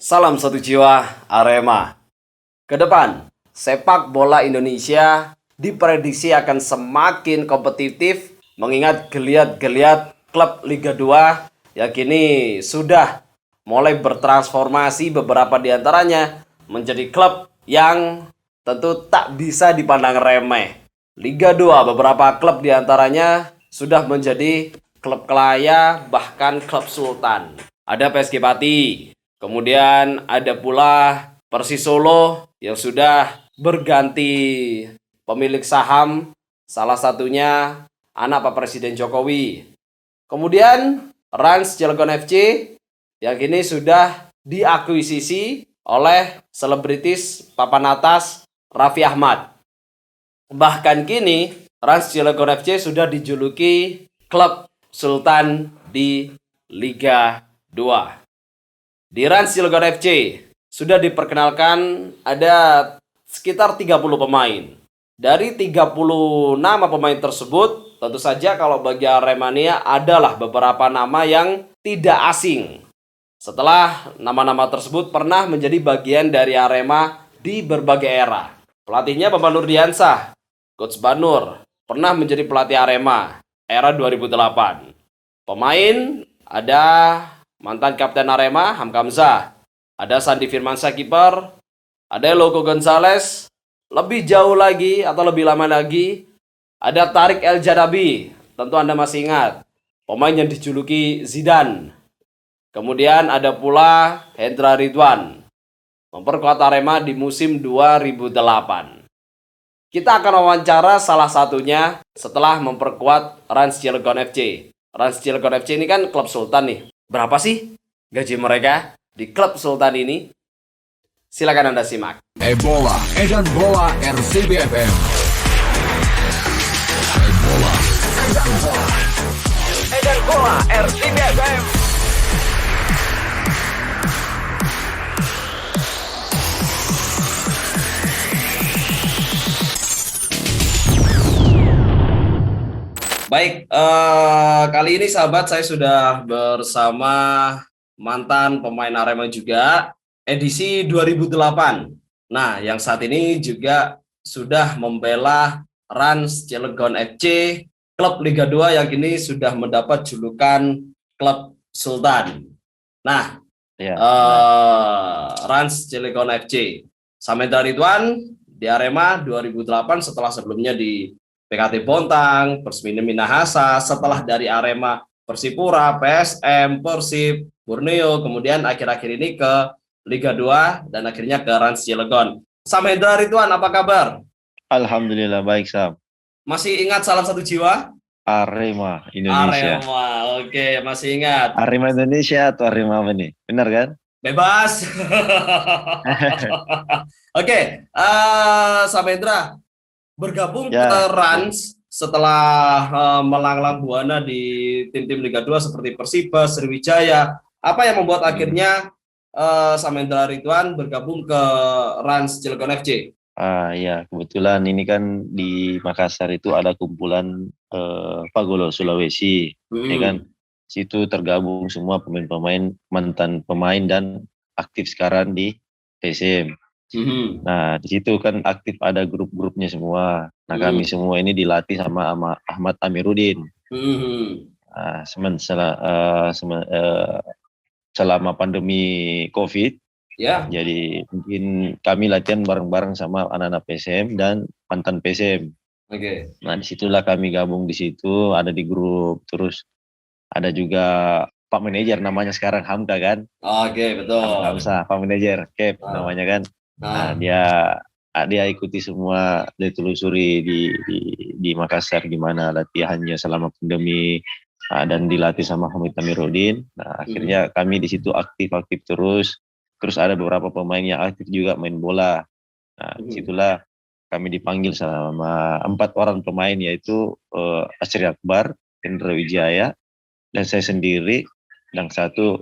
Salam satu jiwa Arema. Ke depan, sepak bola Indonesia diprediksi akan semakin kompetitif mengingat geliat-geliat klub Liga 2 yang kini sudah mulai bertransformasi beberapa diantaranya menjadi klub yang tentu tak bisa dipandang remeh. Liga 2 beberapa klub diantaranya sudah menjadi klub kelaya bahkan klub sultan. Ada PSG Pati, kemudian ada pula Persis Solo yang sudah berganti pemilik saham, salah satunya anak Pak Presiden Jokowi. Kemudian Rans Cilegon FC yang kini sudah diakuisisi oleh selebritis papan atas Raffi Ahmad. Bahkan kini Rans Cilegon FC sudah dijuluki klub sultan di Liga 2. Di Rans Cilegon FC sudah diperkenalkan ada sekitar 30 pemain. Dari 30 nama pemain tersebut, tentu saja kalau bagi Aremania adalah beberapa nama yang tidak asing. Setelah nama-nama tersebut pernah menjadi bagian dari Arema di berbagai era. Pelatihnya Bapak Nurdiansah, Coach Banur, pernah menjadi pelatih Arema era 2008. Pemain ada mantan Kapten Arema, Hamkamzah. Ada Sandi Firmansyah kiper. Ada Loco Gonzales. Lebih jauh lagi atau lebih lama lagi, ada Tarik El Jadabi. Tentu Anda masih ingat. Pemain yang dijuluki Zidane. Kemudian ada pula Hendra Ridwan. Memperkuat Arema di musim 2008. Kita akan wawancara salah satunya setelah memperkuat Rans Cilegon FC. Rans Cilegon FC ini kan klub sultan nih. Berapa sih gaji mereka di klub sultan ini? Silakan Anda simak. Ebola, Edan Bola RCBFM. Ebola, Edan Bola. Edan Bola RCBFM. Baik, kali ini sahabat saya sudah bersama mantan pemain Arema juga, edisi 2008. Nah, yang saat ini juga sudah membela Rans Cilegon FC, klub Liga 2 yang kini sudah mendapat julukan klub Sultan. Nah, Ya, Rans Cilegon FC, Samedra Ridwan di Arema 2008 setelah sebelumnya di PKT Bontang, Persmina Minahasa, setelah dari Arema, Persipura, PSM, Persib, Borneo, kemudian akhir-akhir ini ke Liga 2 dan akhirnya ke Rans Cilegon. Samedra Ridwan, apa kabar? Alhamdulillah baik Sam. Masih ingat salam satu jiwa? Arema Indonesia. Arema, oke, masih ingat. Arema Indonesia atau Arema apa nih? Benar kan? Bebas. Oke, Samedra bergabung Ya, ke Rans setelah melanglang buana di tim-tim Liga 2 seperti Persiba, Sriwijaya. Apa yang membuat akhirnya Samendra Ridwan bergabung ke Rans Cilegon FC? Ya kebetulan ini kan di Makassar itu ada kumpulan Pagolo Sulawesi, ya kan? Situ tergabung semua pemain-pemain, mantan pemain dan aktif sekarang di PSM. Nah, di situ kan aktif ada grup-grupnya semua. Nah, kami semua ini dilatih sama Ahmad Amiruddin. Nah, selama pandemi COVID, Ya. jadi mungkin kami latihan bareng-bareng sama anak-anak PSM dan mantan PSM. Oke. Nah, disitulah kami gabung di situ, ada di grup. Terus ada juga Pak Manajer namanya sekarang Hamka kan? Oke, betul. Hamka, Pak Manajer, Cap namanya kan? Nah, dia ikuti semua, dia telusuri di Makassar gimana latihannya selama pandemi, dan dilatih sama Hamid Amiruddin. Nah, akhirnya kami di situ aktif terus ada beberapa pemain yang aktif juga main bola. Nah, disitulah kami dipanggil sama 4 orang pemain, yaitu Asri Akbar, Hendra Wijaya, dan saya sendiri, dan satu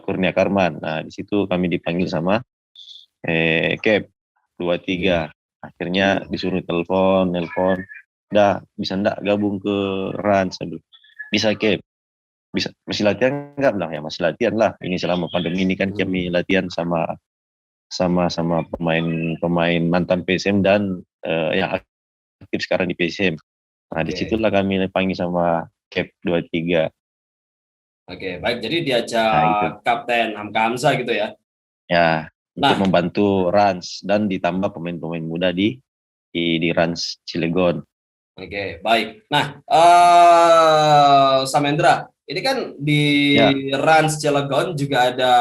Kurnia Karman. Nah, di situ kami dipanggil sama Cap 23. Akhirnya disuruh nelpon, dah bisa ndak gabung ke Rans? Aduh, bisa Cap. masih latihan nggak, bilang ya masih latihan lah, ini selama pandemi ini kan kami latihan sama pemain mantan PSM dan yang aktif sekarang di PSM. Nah, Oke. disitulah kami dipanggil sama Cap 23. Oke, baik. Jadi Nah, itu. diajak Kapten Hamka Hamzah gitu ya. Ya, untuk Nah, membantu Rans dan ditambah pemain-pemain muda di Rans Cilegon. oke, baik. Nah, Samendra, ini kan di Ya, Rans Cilegon juga ada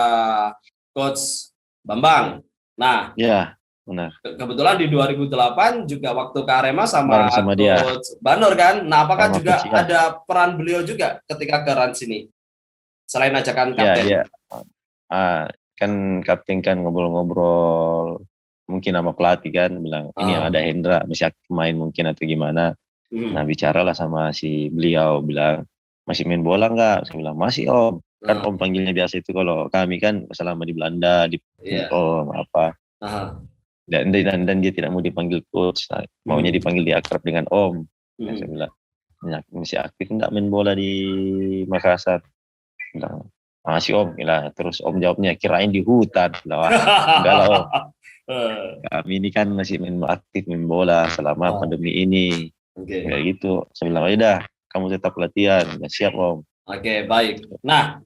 Coach Bambang. Nah, ya, benar. kebetulan di 2008 juga waktu ke Arema Bareng sama sama dia, Coach Banur kan. Nah, apakah sama juga Coach ya. ada peran beliau juga ketika ke Rans ini? Selain ajakan Ya, kapten. dia kan kapten kan ngobrol-ngobrol mungkin sama pelatih kan, bilang ini Ah. ada Hendra masih aktif main mungkin atau gimana. Nah, Hmm. bicaralah sama si beliau, bilang masih main bola nggak? Saya bilang masih om. Kan Ah, om panggilnya biasa itu kalau kami kan selama di Belanda dipanggil iya. om apa. Ah. Dan dia tidak mau dipanggil coach, nah, maunya Hmm. dipanggil diakrab dengan om. Nah, saya Hmm. bilang "Ya, masih aktif nggak main bola di Makassar?" Bilang masih om. Bilang, terus om jawabnya kirain di hutan. Bilang, wah enggak lah om, Eh, kami ini kan masih aktif main bola selama ah, pandemi ini. Oke. Kayak gitu. Saya bilang, oh dah, kamu tetap latihan. Ya, siap om. Oke, baik. Nah,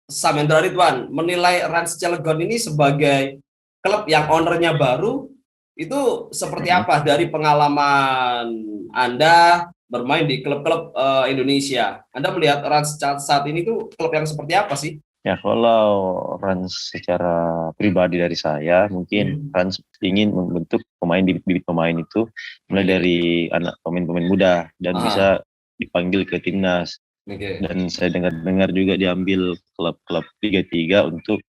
Samendra Ridwan menilai Rans Cilegon ini sebagai klub yang ownernya baru itu seperti Mhm. apa dari pengalaman Anda bermain di klub-klub Indonesia? Anda melihat Rans saat ini tuh klub yang seperti apa sih? Ya kalau Rans secara pribadi dari saya, mungkin Hmm. Rans ingin membentuk bibit pemain itu mulai Oke. dari anak pemain-pemain muda dan Ah, bisa dipanggil ke timnas. oke. Dan saya dengar juga diambil klub-klub Liga 3 untuk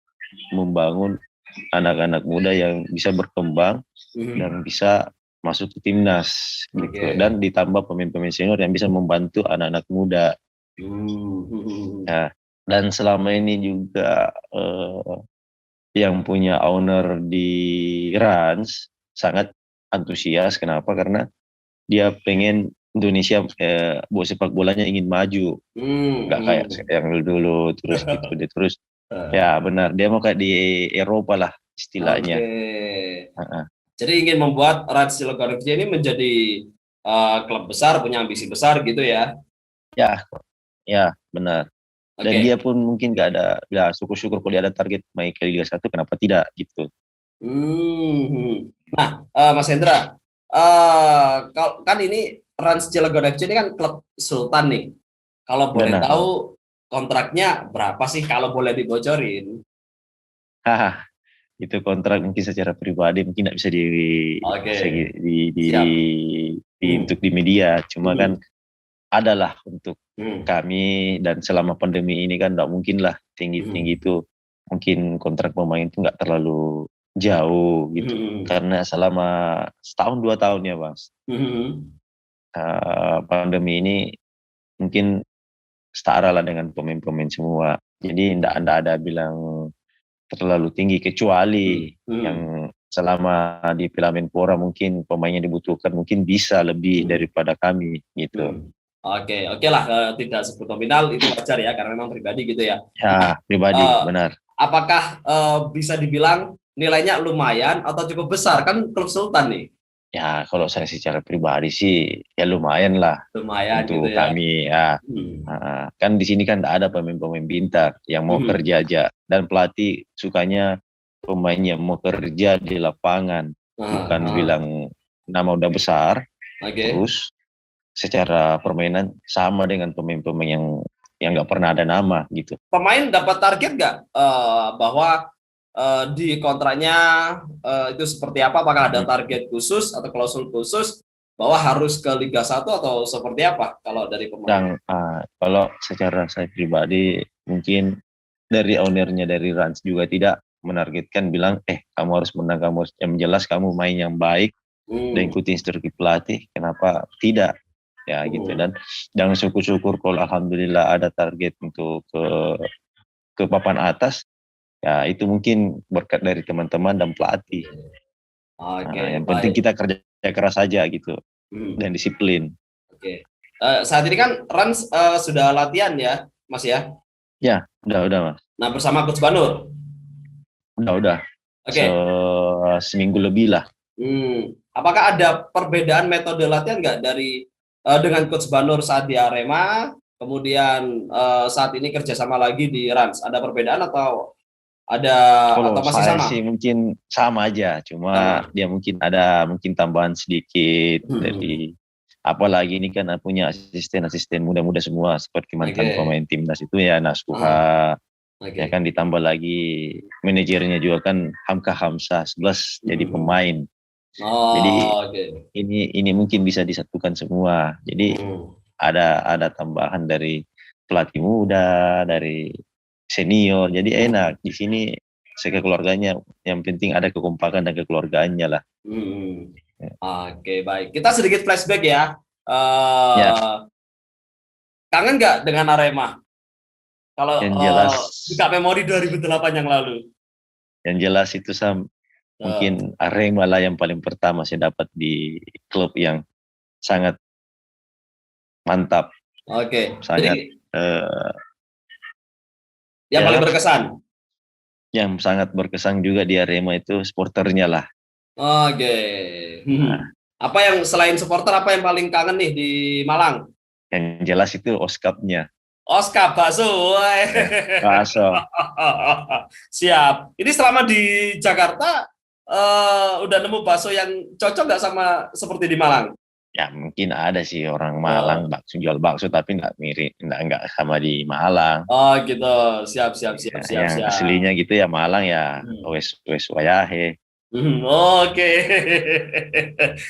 membangun anak-anak muda yang bisa berkembang Hmm. dan bisa masuk ke timnas gitu. Oke. Dan ditambah pemain-pemain senior yang bisa membantu anak-anak muda. Hmm. Ya, dan selama ini juga yang punya owner di Rans sangat antusias. Kenapa? Karena dia pengen Indonesia sepak bolanya ingin maju, nggak kayak Hmm. yang dulu terus gitu dia terus. Hmm. Ya benar, dia mau kayak di Eropa lah Oke. istilahnya. Heeh. Jadi ingin membuat Rans Cilegon FC ini menjadi klub besar, punya ambisi besar gitu ya. Ya, ya benar. Dan Oke. dia pun mungkin nggak ada, ya syukur-syukur kalau dia ada target main ke Liga 1, kenapa tidak gitu. Hmm. Nah, Mas Hendra, kan ini Rans Cilegon FC ini kan klub Sultan nih. Kalau boleh Benar. tahu kontraknya berapa sih kalau boleh dibocorin? Haha, itu kontrak mungkin secara pribadi mungkin tidak bisa Oke, bisa siap. Hmm. untuk di media. Cuma Hmm. kan adalah untuk Hmm. kami, dan selama pandemi ini kan nggak mungkin lah Hmm. tinggi-tinggi itu, mungkin kontrak pemain itu nggak terlalu jauh gitu, Hmm. karena selama setahun 2 tahun ya mas, Hmm. pandemi ini mungkin setara lah dengan pemain-pemain semua, jadi ndak ada bilang terlalu tinggi, kecuali Hmm. yang selama di Piala Menpora mungkin pemainnya dibutuhkan mungkin bisa lebih Hmm. daripada kami gitu. Hmm. Oke, oke lah, tidak sebut nominal itu wajar ya karena memang pribadi gitu ya. Nah, Ya pribadi eh, benar. apakah bisa dibilang nilainya lumayan atau cukup besar kan klub Sultan nih? Ya kalau saya secara pribadi sih ya lumayan lah Lumayan gitu untuk ya. kami ya. Hmm. Kan di sini kan tak ada pemain-pemain bintang yang mau Hmm. kerja aja, dan pelatih sukanya pemain yang mau kerja di lapangan, bukan bilang nama udah besar Oke. terus secara permainan sama dengan pemain-pemain yang nggak pernah ada nama gitu. Pemain dapat target nggak bahwa di kontraknya itu seperti apa? Apakah ada Mhm. target khusus atau klausul khusus bahwa harus ke Liga 1 atau seperti apa kalau dari pemain? Dan kalau secara saya pribadi mungkin dari ownernya dari Rans juga tidak menargetkan bilang kamu harus menang, kamu harus, yang jelas kamu main yang baik dan Hmm. ikuti instruksi pelatih, kenapa tidak ya gitu. Hmm. Dan syukur-syukur kalau alhamdulillah ada target untuk ke papan atas, ya itu mungkin berkat dari teman-teman dan pelatih. Oke, Yang penting baik. kita kerja keras saja gitu Hmm. dan disiplin. Oke. Saat ini kan Rans sudah latihan ya, Mas ya? Ya, udah Mas. Nah, bersama Coach Banur. Udah. Oke. Seminggu lebih lah. Apakah ada perbedaan metode latihan nggak dari dengan Coach Banur saat di Arema, kemudian saat ini kerjasama lagi di Rans? Ada perbedaan atau Kalau masih saya sama? sih mungkin sama aja, cuma Sama. dia mungkin ada tambahan sedikit Hmm. dari apalagi ini kan punya asisten muda-muda semua seperti mantan Oke. pemain timnas itu ya Ah, Naskuha, Oke. ya kan ditambah lagi manajernya juga kan Hamka Hamzah 11 jadi pemain. Jadi Oke. ini mungkin bisa disatukan semua. Jadi ada tambahan dari pelatih muda, dari senior. Jadi enak di sini sekeluarganya. Yang penting ada kekompakan dan kekeluargaannya lah. Oke, baik. Kita sedikit flashback ya. Ya, Kangen nggak dengan Arema? Kalau yang jelas buka memori 2008 yang lalu. yang jelas itu mungkin Arema lah yang paling pertama saya dapat di klub yang sangat mantap, Oke. sangat Jadi yang ya, paling berkesan. yang sangat berkesan juga di Arema itu supporternya lah. Oke. Nah, Apa yang selain supporter, apa yang paling kangen nih di Malang? yang jelas itu Oskapnya. Oscar bakso. Bakso. Siap. Ini selama di Jakarta udah nemu bakso yang cocok nggak sama seperti di Malang? Ya mungkin ada sih orang Malang jual bakso tapi nggak mirip, nggak sama di Malang. Oh gitu. Siap. Yang aslinya gitu ya Malang ya wes wayahe. Oke.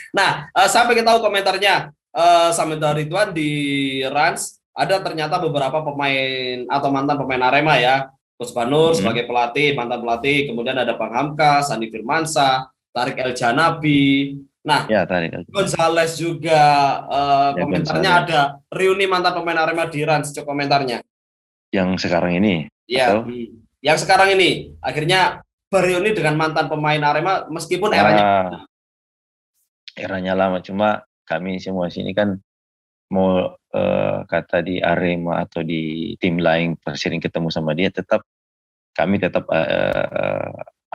Nah, sampai kita tahu komentarnya Samudra Ridwan di Rans, ada ternyata beberapa pemain atau mantan pemain Arema ya. Coach Banur sebagai pelatih, mantan pelatih, kemudian ada Bang Hamka, Sandi Firmansyah, Tarik El Janabi. Nah, ya, Tarik Gonzales juga komentarnya Gonzales. ada reuni mantan pemain Arema di Rans, cek komentarnya. Yang sekarang ini? Iya, yang sekarang ini akhirnya bereuni dengan mantan pemain Arema meskipun eranya lama, cuma kami semua sini kan mau kata di Arema atau di tim lain sering ketemu sama dia, kami tetap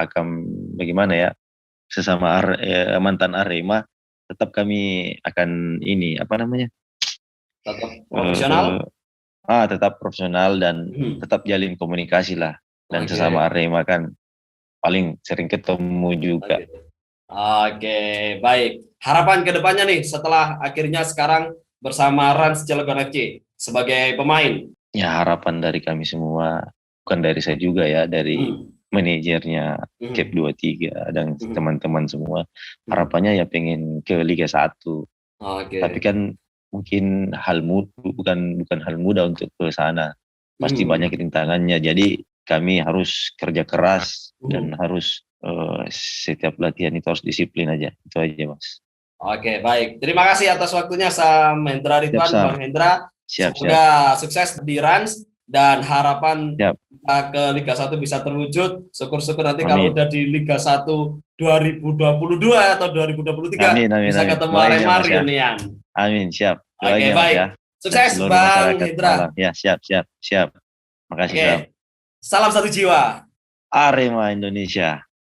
akan bagaimana ya, sesama mantan Arema tetap kami akan ini apa namanya, tetap profesional, tetap profesional dan tetap jalin komunikasi lah, dan sesama Arema kan paling sering ketemu juga. Oke, baik. Harapan kedepannya nih setelah akhirnya sekarang bersama Rans Cilegon FC sebagai pemain. Ya harapan dari kami semua, bukan dari saya juga ya, dari manajernya Cap 23 dan teman-teman semua, harapannya ya pengen ke Liga 1. Tapi kan mungkin bukan hal mudah untuk ke sana. Pasti banyak rintangannya. Jadi kami harus kerja keras dan harus setiap latihan itu harus disiplin aja. Itu aja, Mas. Oke, baik. Terima kasih atas waktunya Sam Hendra Ridwan, Bang Hendra. Semoga sukses di Rans dan harapan kita ke Liga 1 bisa terwujud. Syukur-syukur nanti kalau udah di Liga 1 2022 atau 2023 bisa ketemu Arema reunian. Amin, siap. Oke, baik. Ya. Sukses Bang Hendra. Ya, siap. Makasih, Salam satu jiwa. Arema Indonesia.